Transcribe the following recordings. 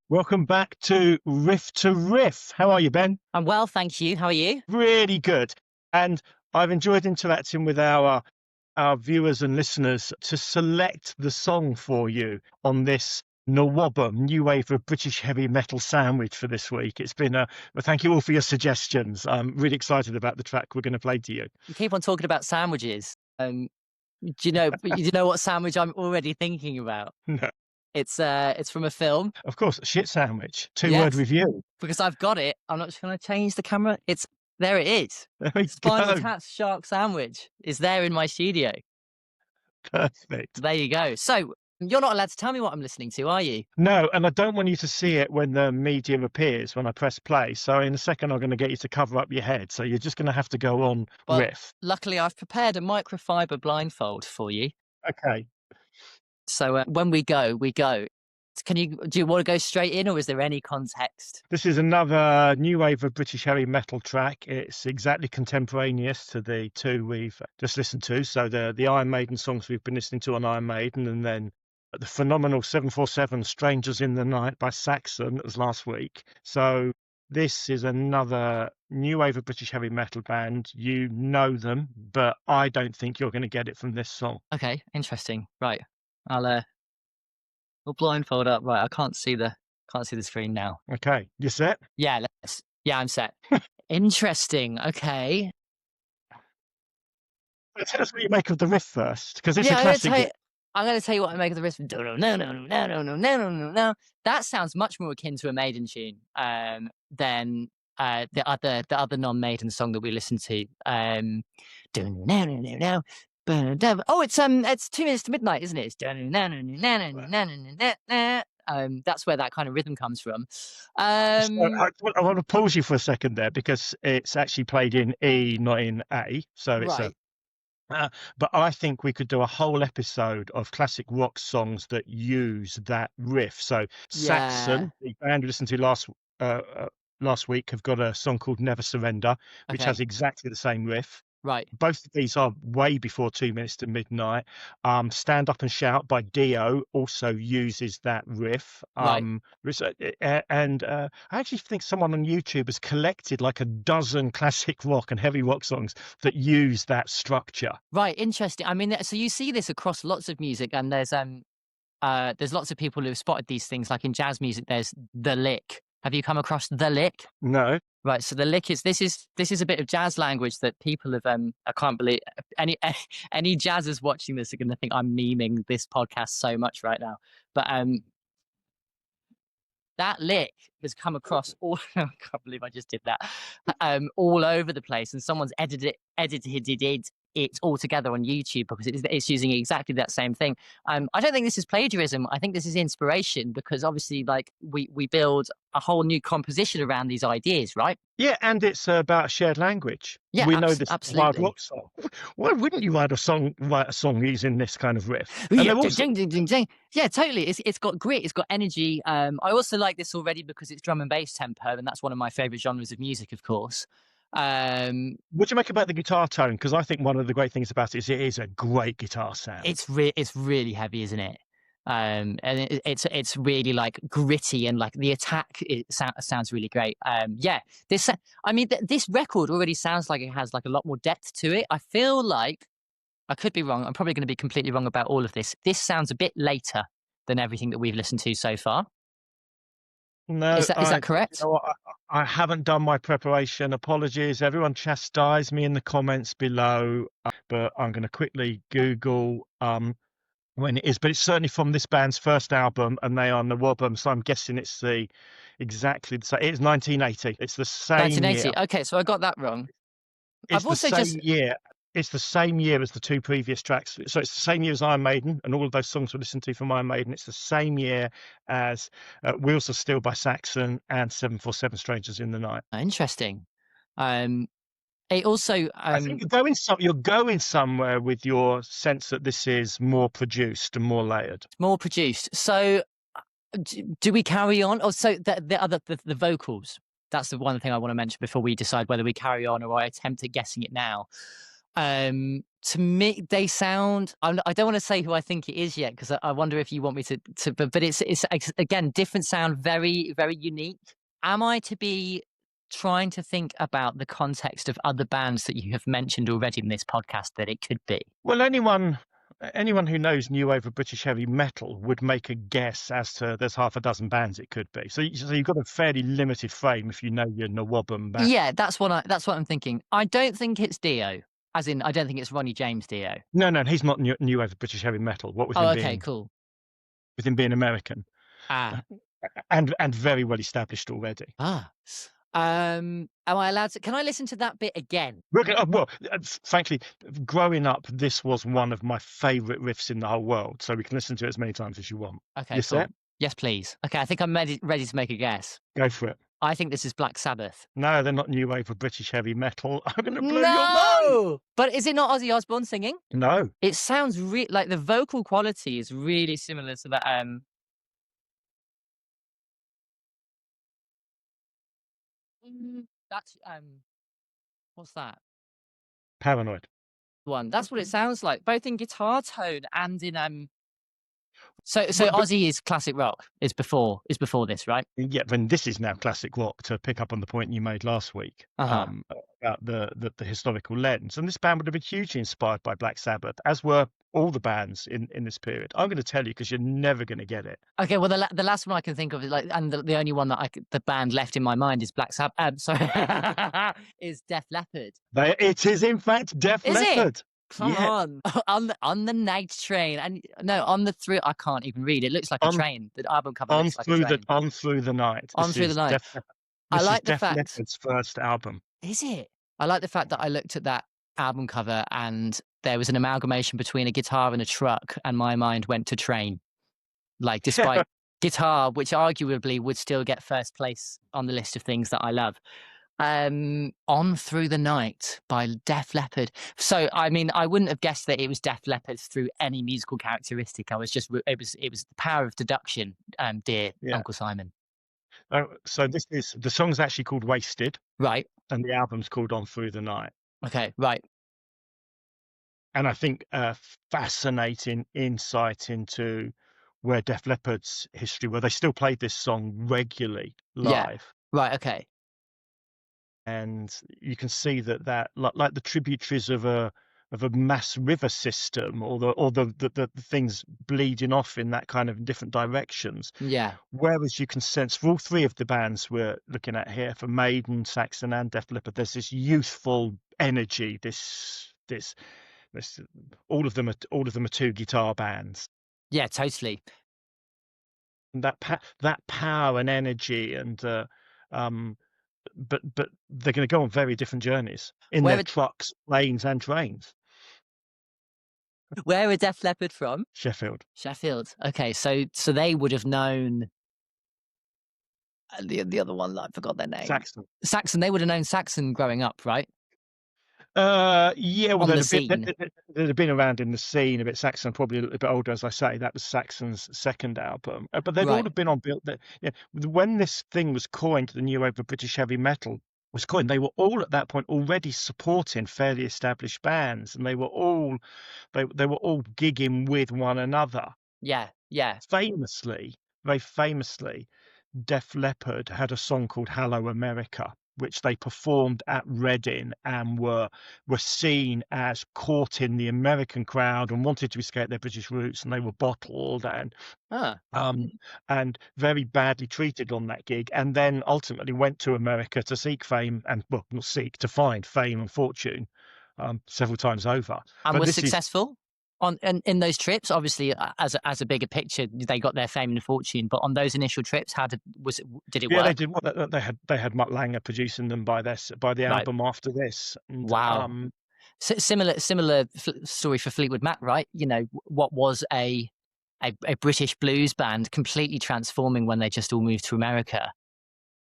Welcome back to Riff. How are you, Ben? I'm well, thank you. How are you? Really good. And I've enjoyed interacting with our viewers and listeners to select the song for you on this NWOBHM, New Wave of British Heavy Metal sandwich for this week. It's been well, thank you all for your suggestions. I'm really excited about the track we're going to play to you. You keep on talking about sandwiches. Do you know what sandwich I'm already thinking about? No. It's from a film. Of course, shit sandwich. Two-word review. Because I've got it. I'm not just going to change the camera. There it is. There we Spinal go. Tap Shark Sandwich is there in my studio. Perfect. There you go. So you're not allowed to tell me what I'm listening to, are you? No, and I don't want you to see it when the medium appears, when I press play. So in a second, I'm going to get you to cover up your head. So you're just going to have to go on Riff. Luckily, I've prepared a microfiber blindfold for you. Okay. So when we go. Do you want to go straight in, or is there any context? This is another new wave of British heavy metal track. It's exactly contemporaneous to the two we've just listened to. So the Iron Maiden songs we've been listening to on Iron Maiden, and then the phenomenal 747 Strangers in the Night by Saxon as last week. So this is another new wave of British heavy metal band. You know them, but I don't think you're going to get it from this song. Okay, interesting. Right. We'll blindfold up. Right, I can't see the screen now. Okay, you set? Yeah, I'm set. Interesting. Okay. Tell us what you make of the riff first, because it's a classic. I'm going to tell you what I make of the riff. No. That sounds much more akin to a Maiden tune than the other non-Maiden song that we listened to. No. Oh, it's 2 minutes to midnight, isn't it? That's where that kind of rhythm comes from. I want to pause you for a second there, because it's actually played in E, not in A. So it's right. But I think we could do a whole episode of classic rock songs that use that riff. So Saxon, the band we listened to last week, have got a song called Never Surrender, which has exactly the same riff. Right. Both of these are way before 2 minutes to midnight. Stand Up and Shout by Dio also uses that riff. And I actually think someone on YouTube has collected like a dozen classic rock and heavy rock songs that use that structure. Right. Interesting. I mean, so you see this across lots of music, and there's lots of people who have spotted these things. Like in jazz music, there's the lick. Have you come across the lick? No. Right, so the lick is this is a bit of jazz language that people have. I can't believe any jazzers watching this are going to think I'm memeing this podcast so much right now. But that lick has come across all. I can't believe I just did that. All over the place, and someone's edited it all together on YouTube because it's using exactly that same thing. I don't think this is plagiarism. I think this is inspiration, because obviously, like, we build a whole new composition around these ideas, right? Yeah, and it's about shared language. Yeah, we know this absolutely. Wild Rock song. Why wouldn't you write a song using this kind of riff? Yeah, yeah, totally. It's got grit, it's got energy. I also like this already because it's drum and bass tempo, and that's one of my favorite genres of music, of course. What do you make about the guitar tone? Because I think one of the great things about it is a great guitar sound. It's really heavy, isn't it? And it's really like gritty, and like the attack sounds really great. This record already sounds like it has like a lot more depth to it. I feel like, I could be wrong, I'm probably going to be completely wrong about all of this. This sounds a bit later than everything that we've listened to so far. No, is that correct? You know, I haven't done my preparation. Apologies. Everyone chastise me in the comments below, but I'm going to quickly Google when it is. But it's certainly from this band's first album, and they are NWOBHM, so I'm guessing it's exactly the same. It's 1980. It's the same 1980. year. Okay, so I got that wrong. It's the same year. It's the same year as the two previous tracks. So it's the same year as Iron Maiden, and all of those songs we listened to from Iron Maiden. It's the same year as Wheels of Steel by Saxon and 747 Strangers in the Night. Interesting. It also, I think you're going somewhere with your sense that this is more produced and more layered. More produced. So do we carry on? Oh, so the vocals. That's the one thing I want to mention before we decide whether we carry on or I attempt at guessing it now. to me, they sound. I don't want to say who I think it is yet because I wonder if you want me to. But it's again different sound, very very unique. Am I to be trying to think about the context of other bands that you have mentioned already in this podcast that it could be? Well, anyone who knows new wave of British heavy metal would make a guess as to there's half a dozen bands it could be. So you've got a fairly limited frame if you know your NWOBHM band. Yeah, that's what I'm thinking. I don't think it's Dio, as in I don't think it's Ronnie James Dio. No, he's not new wave of British heavy metal. What with him being cool. With him being American, and very well established already. Am I allowed to? Can I listen to that bit again? Well, frankly, growing up, this was one of my favourite riffs in the whole world. So we can listen to it as many times as you want. Okay, cool. Yes, please. Okay, I think I'm ready to make a guess. Go for it. I think this is Black Sabbath. No, they're not new wave of British heavy metal. I'm going to blow your mind. But is it not Ozzy Osbourne singing? No. It sounds like the vocal quality is really similar to that. That's what's that? Paranoid. One. That's what it sounds like, both in guitar tone and in So Ozzy is classic rock. Is before this, right? Yeah, when this is now classic rock. To pick up on the point you made last week about the historical lens, and this band would have been hugely inspired by Black Sabbath, as were all the bands in this period. I'm going to tell you because you're never going to get it. Okay, well the last one I can think of is and the only one that the band left in my mind is Black Sabbath. Sorry, is Def Leppard. It is in fact Def Leppard. Come on the night train, and no, on the through. I can't even read. It looks like a train. The album cover looks like a train. On through the night. I like the fact Def Leppard's first album. Is it? I like the fact that I looked at that album cover and there was an amalgamation between a guitar and a truck, and my mind went to train. Like, despite guitar, which arguably would still get first place on the list of things that I love. On Through the Night by Def Leppard. So I mean, I wouldn't have guessed that it was Def Leppard through any musical characteristic. It was the power of deduction, dear Uncle Simon. So the song's actually called Wasted, right, and the album's called On Through the Night. Okay, right. And I think a fascinating insight into where Def Leppard's history, where they still played this song regularly live. Right, okay. And you can see that like the tributaries of a mass river system, or the things bleeding off in that kind of different directions. Yeah. Whereas you can sense for all three of the bands we're looking at here, for Maiden, Saxon, and Def Leppard, there's this youthful energy. This all of them are two guitar bands. Yeah, totally. And that power and energy, and but they're going to go on very different journeys in their trucks, planes, and trains. Where are Def Leppard from? Sheffield. Okay, so they would have known the other one. I forgot their name. Saxon. They would have known Saxon growing up, right? Yeah. Well, they'd have been around in the scene a bit. Saxon, probably a little bit older, as I say. That was Saxon's second album, but they'd all have been on built. When this thing was coined, the new wave of British heavy metal was coined, they were all at that point already supporting fairly established bands, and they were all gigging with one another. Yeah. Very famously, Def Leppard had a song called "Hello America," which they performed at Reading, and were seen as courting the American crowd and wanted to escape their British roots, and they were bottled and very badly treated on that gig, and then ultimately went to America to seek fame and to find fame and fortune several times over. And was successful in those trips. Obviously, as a bigger picture, they got their fame and fortune. But on those initial trips, did it work? Yeah, they did. They had Mutt Lange producing them by the album after this. And, wow. Similar story for Fleetwood Mac, right? You know, what was a British blues band completely transforming when they just all moved to America.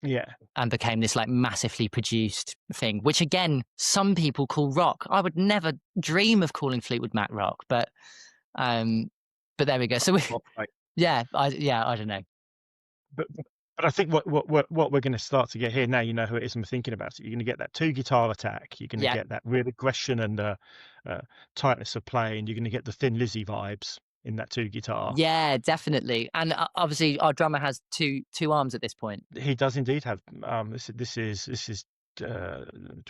Yeah. And became this like massively produced thing, which again, some people call rock. I would never dream of calling Fleetwood Mac rock, but there we go. So I don't know. But I think what we're going to start to get here now, you know who it is, I'm thinking about it. You're going to get that 2 guitar attack. You're going to Yeah. get that real aggression and tightness of playing. You're going to get the Thin Lizzy vibes in that 2 guitar. Yeah, definitely. And obviously, our drummer has two arms at this point. He does indeed have. This is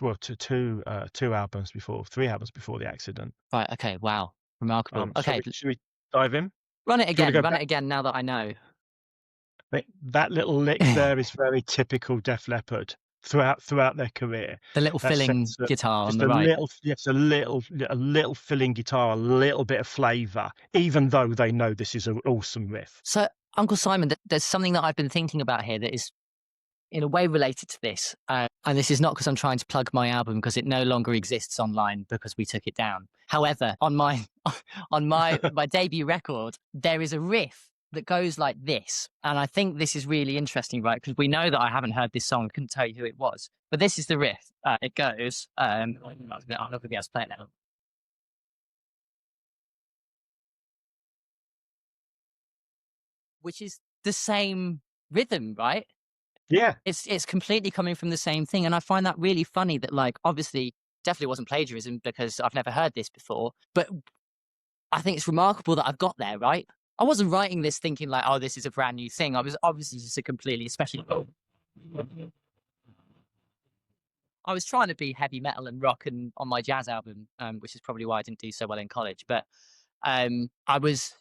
well, two albums before, 3 albums before the accident. Right. Okay. Wow. Remarkable. Okay. Should we dive in? Run it again. Run it again. Now that I know. That little lick there is very typical Def Leppard throughout their career. The little filling guitar on the right. A little filling guitar, a little bit of flavour, even though they know this is an awesome riff. So, Uncle Simon, there's something that I've been thinking about here that is, in a way, related to this. And this is not because I'm trying to plug my album, because it no longer exists online because we took it down. However, on my my debut record, there is a riff that goes like this. And I think this is really interesting, right? Because we know that I haven't heard this song. I couldn't tell you who it was. But this is the riff. It goes... I'm not going to be able to play it now. Which is the same rhythm, right? Yeah. It's completely coming from the same thing. And I find that really funny that, like, obviously, definitely wasn't plagiarism because I've never heard this before. But I think it's remarkable that I've got there, right? I wasn't writing this thinking like, oh, this is a brand new thing. I was obviously just especially. I was trying to be heavy metal and rock and on my jazz album, which is probably why I didn't do so well in college. But I was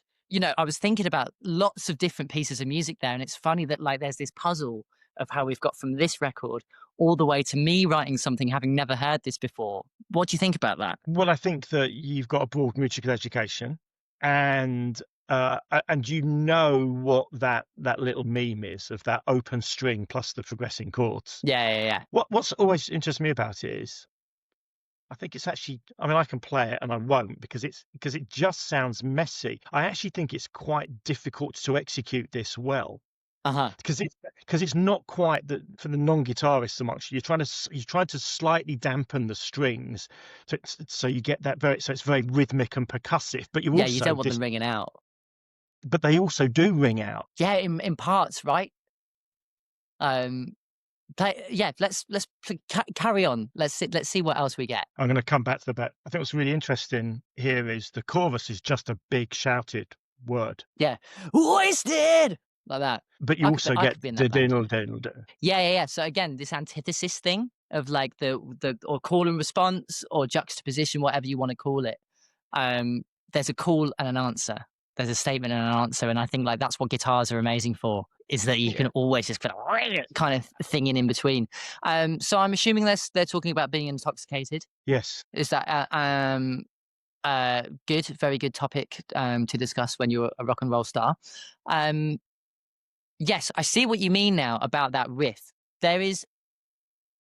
thinking about lots of different pieces of music there. And it's funny that, like, there's this puzzle of how we've got from this record all the way to me writing something having never heard this before. What do you think about that? Well, I think that you've got a broad musical education, and you know what that little meme is of that open string plus the progressing chords. Yeah. What's always interests me about it is, I think it's actually, I mean, I can play it and I won't because it just sounds messy. I actually think it's quite difficult to execute this well. Because it's not quite for the non-guitarists amongst you. You're trying to slightly dampen the strings, so you get that it's very rhythmic and percussive. But you don't want them ringing out. But they also do ring out. Yeah, in parts, right? Let's carry on. Let's see what else we get. I'm going to come back to the bit. I think what's really interesting here is the chorus is just a big shouted word. Yeah, wasted. Like that. But you also get the diddle. Yeah. So again, this antithesis thing of like the or call and response or juxtaposition, whatever you want to call it. There's a call and an answer. There's a statement and an answer, and I think like that's what guitars are amazing for. Is that you can always just put a kind of thing in between. So I'm assuming they're talking about being intoxicated. Yes. Is that good? Very good topic to discuss when you're a rock and roll star. Yes, I see what you mean now about that riff. There is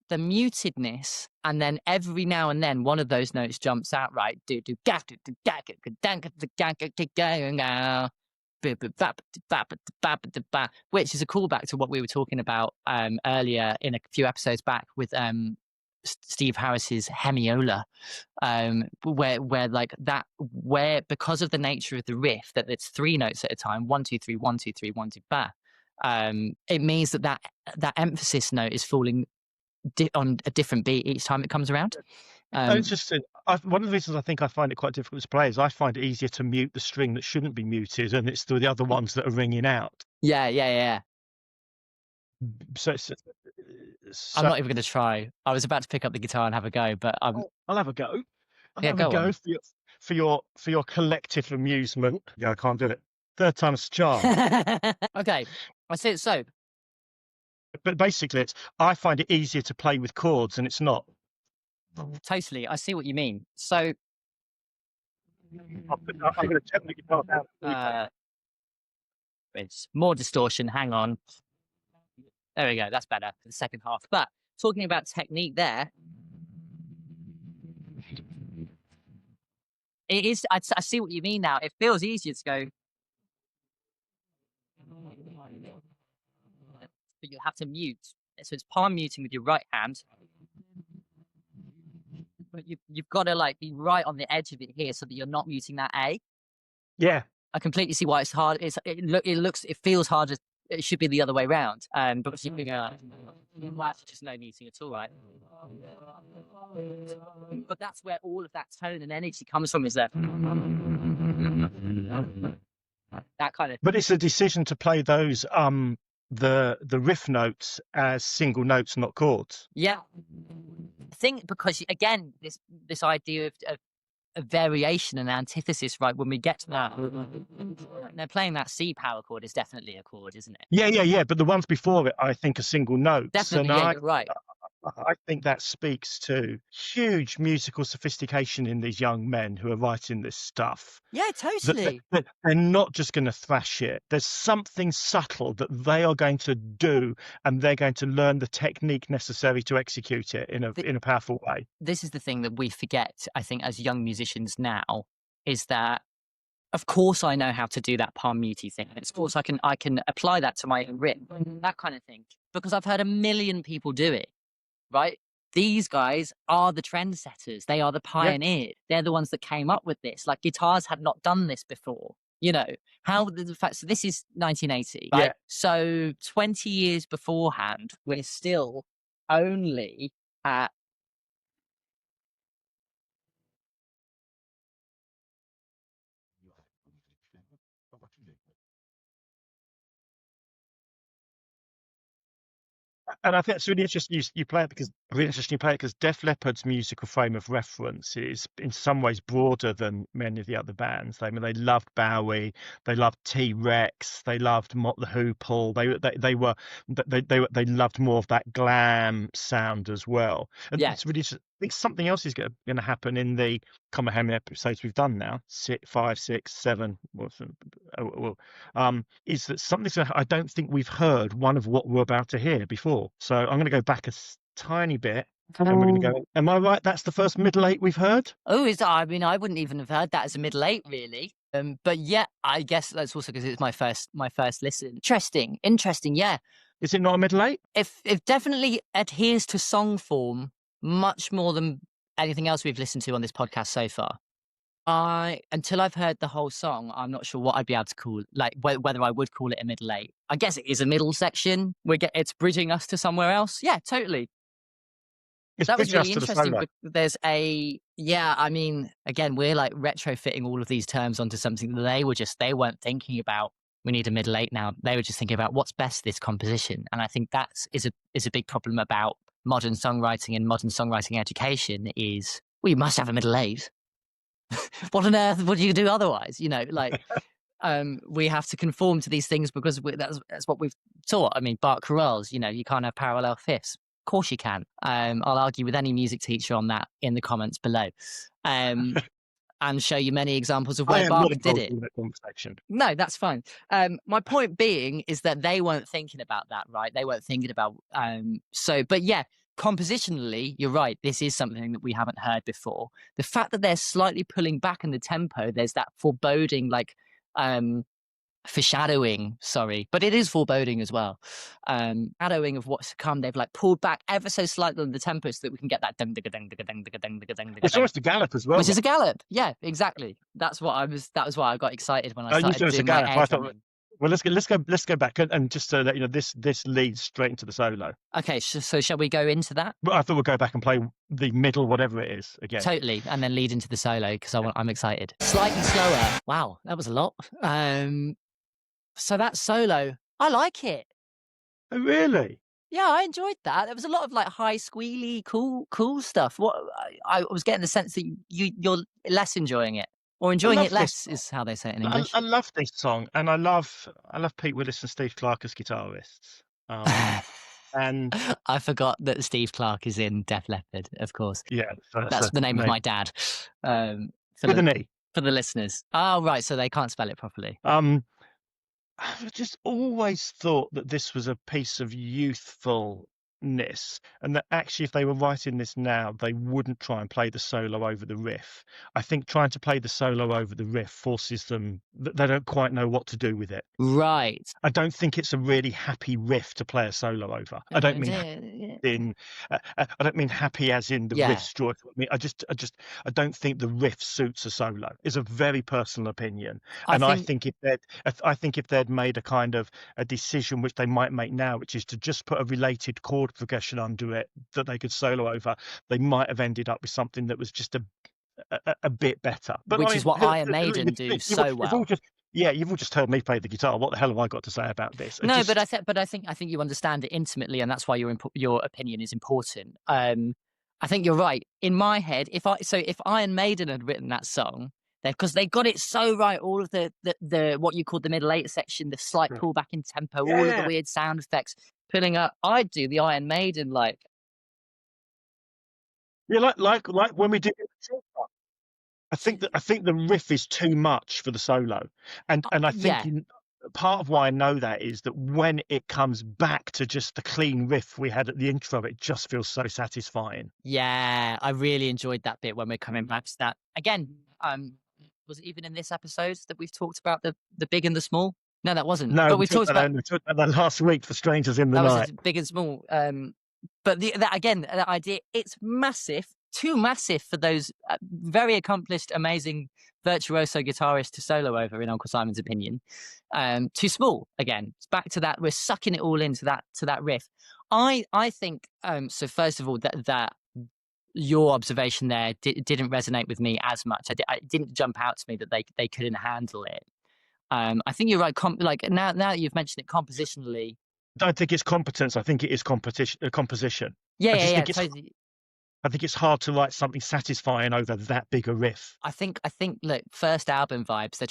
the mutedness, and then every now and then one of those notes jumps out, right? Which is a callback to what we were talking about earlier in a few episodes back with Steve Harris's Hemiola, where like that, where because of the nature of the riff that it's 3 notes at a time, 1 2 3 1 2 3 1 2 ba. It means that emphasis note is falling on a different beat each time it comes around. It's just one of the reasons I think I find it quite difficult to play is I find it easier to mute the string that shouldn't be muted, and it's the other ones that are ringing out. Yeah. So I'm not even going to try. I was about to pick up the guitar and have a go, but I'll have a go. I'll have a go for your collective amusement. Yeah, I can't do it. 3rd time's a charm. Okay, I see it. So, but basically, I find it easier to play with chords, and it's not. Totally, I see what you mean. So, I'm going to turn the guitar down. It's more distortion. Hang on. There we go. That's better for the second half. But talking about technique, there, it is. I see what you mean now. It feels easier to go. But you have to mute. So it's palm muting with your right hand. But you've got to like be right on the edge of it here so that you're not muting that A. Yeah. I completely see why it's hard. It feels harder it should be the other way around. Because you go, well, actually just no muting at all, right? But that's where all of that tone and energy comes from, is that kind of. But it's a decision to play those the riff notes as single notes, not chords. Yeah, I think because again, this idea of variation and antithesis, right? When we get to that, they're playing that C power chord is definitely a chord, isn't it? Yeah. But the ones before it, I think, are single notes. Definitely, And yeah, you're right. I think that speaks to huge musical sophistication in these young men who are writing this stuff. Yeah, totally. They're not just going to thrash it. There's something subtle that they are going to do, and they're going to learn the technique necessary to execute it in a powerful way. This is the thing that we forget, I think, as young musicians now, is that, of course, I know how to do that palm muty thing. And of course, I can apply that to my own riff, that kind of thing, because I've heard a million people do it. Right? These guys are the trendsetters. They are the pioneers. Yeah. They're the ones that came up with this. Like, guitars had not done this before. You know, the fact, so this is 1980, right? Yeah. So 20 years beforehand, we're still only at and I think it's really interesting you play it because Def Leppard's musical frame of reference is in some ways broader than many of the other bands. I mean, they loved Bowie, they loved T-Rex, they loved Motley Crue, they loved more of that glam sound as well. And it's really I think something else is going to happen in the how many episodes we've done now, 5, 6, 7. Is that something I don't think we've heard one of what we're about to hear before. So I'm going to go back a tiny bit, and we're going to go. Am I right? That's the first middle eight we've heard. Oh, I mean, I wouldn't even have heard that as a middle eight, really. But yeah, I guess that's also because it's my first listen. Interesting. Yeah. Is it not a middle eight? If definitely adheres to song form much more than anything else we've listened to on this podcast so far. Until I've heard the whole song, I'm not sure what I'd be able to call, like whether I would call it a middle eight. I guess it is a middle section. It's bridging us to somewhere else. Yeah, totally. That was really interesting. There's I mean, again, we're like retrofitting all of these terms onto something that they weren't thinking about. We need a middle eight now. They were just thinking about what's best this composition. And I think that is a big problem about modern songwriting and modern songwriting education is you must have a middle eight. What on earth would you do otherwise? You know, like we have to conform to these things because that's what we've taught. I mean, Bart chorales, you know, you can't have parallel fifths. Of course you can. I'll argue with any music teacher on that in the comments below. And show you many examples of where Bach did it. No, that's fine. My point being is that they weren't thinking about that, right? They weren't thinking about but yeah, compositionally, you're right. This is something that we haven't heard before. The fact that they're slightly pulling back in the tempo, there's that foreboding, like foreshadowing, but it is foreboding as well. Shadowing of what's to come. They've like pulled back ever so slightly on the tempo so that we can get that ding ding ding ding ding ding. It's almost a gallop as well. Which is a gallop. Yeah, exactly. That was why I got excited when I started doing my air drumming. Well, let's go back and just so that you know this leads straight into the solo. Okay, so shall we go into that? Well, I thought we'll go back and play the middle, whatever it is, again. Totally, and then lead into the solo because I'm excited. Slightly slower. Wow, that was a lot. So that solo, I like it. Oh, really? Yeah, I enjoyed that. There was a lot of like high squealy, cool stuff. What I was getting the sense that you're less enjoying it, or enjoying it less is how they say it in English. I love this song, and I love Pete Willis and Steve Clark as guitarists. And I forgot that Steve Clark is in Def Leppard, of course. Yeah, that's the name of my dad. With an E for the listeners. Oh, right, so they can't spell it properly. I've just always thought that this was a piece of youthful and that actually if they were writing this now, they wouldn't try and play the solo over the riff. I think trying to play the solo over the riff forces them, they don't quite know what to do with it. Right. I don't think it's a really happy riff to play a solo over. I don't mean I don't mean happy as in the riff's joyful. I mean, I don't think the riff suits a solo. It's a very personal opinion, and I think if they'd made a kind of a decision which they might make now, which is to just put a related chord progression under it that they could solo over, they might have ended up with something that was just a bit better. But which is what Iron Maiden do so well. You've all just heard me play the guitar. What the hell have I got to say about this? No, but I think you understand it intimately, and that's why your opinion is important. I think you're right. In my head, if Iron Maiden had written that song, because they got it so right, all of the what you call the middle eight section, the slight pullback in tempo, all of the weird sound effects, pulling up. I'd do the Iron Maiden like when we did it. I think the riff is too much for the solo, and I think part of why I know that is that when it comes back to just the clean riff we had at the intro, it just feels so satisfying. Yeah, I really enjoyed that bit when we're coming back to that again. Was it even in this episode that we've talked about the big and the small? No, that wasn't. No, but we talked about that last week for Strangers in the Night. Was big and small. But that idea, it's massive. Too massive for those very accomplished, amazing virtuoso guitarists to solo over, in Uncle Simon's opinion. Too small. Again, it's back to that. We're sucking it all into that riff. I think so. First of all, that your observation there didn't resonate with me as much. It didn't jump out to me that they couldn't handle it. I think you're right. Like now that you've mentioned it, compositionally, I don't think it's competence. I think it is composition. Yeah. Totally. I think it's hard to write something satisfying over that big a riff. I think look, first album vibes, they're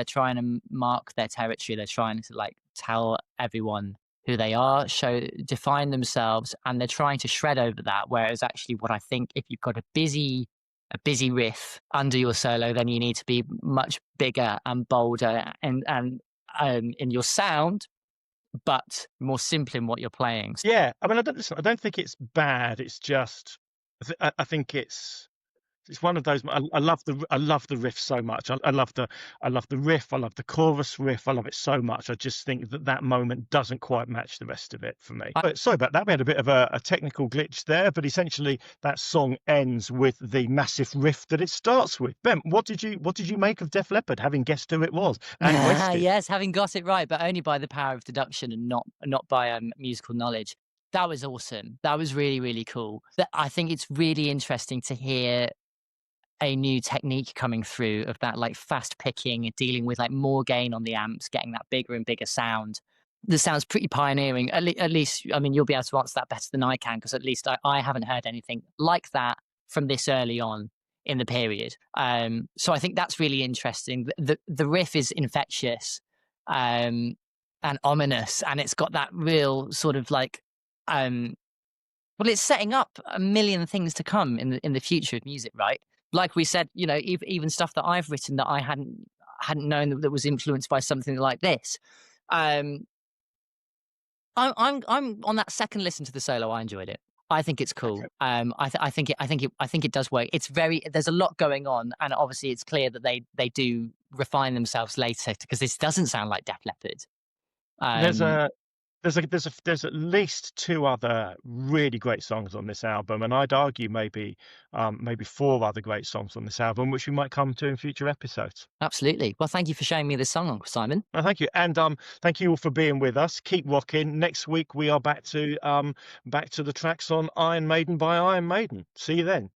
trying to mark their territory. They're trying to like tell everyone who they are, define themselves, and they're trying to shred over that. Whereas actually what I think, if you've got a busy riff under your solo, then you need to be much bigger and bolder and in your sound, but more simple in what you're playing. Yeah, I mean, I don't think it's bad. It's just I think it's one of those. I love the riff so much. I love the riff. I love the chorus riff. I love it so much. I just think that moment doesn't quite match the rest of it for me. But sorry about that. We had a bit of a technical glitch there, but essentially that song ends with the massive riff that it starts with. Ben, what did you make of Def Leppard, having guessed who it was? Yes, having got it right, but only by the power of deduction and not by musical knowledge. That was awesome. That was really, really cool. I think it's really interesting to hear a new technique coming through of that, like fast picking, dealing with like more gain on the amps, getting that bigger and bigger sound. This sounds pretty pioneering. At least, I mean, you'll be able to answer that better than I can, because at least I haven't heard anything like that from this early on in the period. So I think that's really interesting. The riff is infectious and ominous, and it's got that real sort of like well, it's setting up a million things to come in the future of music, right? Like we said, you know, even stuff that I've written that I hadn't known that was influenced by something like this. I'm on that second listen to the solo. I enjoyed it. I think it's cool. I think it does work. It's there's a lot going on, and obviously it's clear that they do refine themselves later, because this doesn't sound like Def Leppard. There's at least two other really great songs on this album, and I'd argue maybe 4 other great songs on this album, which we might come to in future episodes. Absolutely. Well, thank you for showing me this song, Uncle Simon. Oh, thank you, and thank you all for being with us. Keep rocking. Next week we are back to the tracks on Iron Maiden by Iron Maiden. See you then.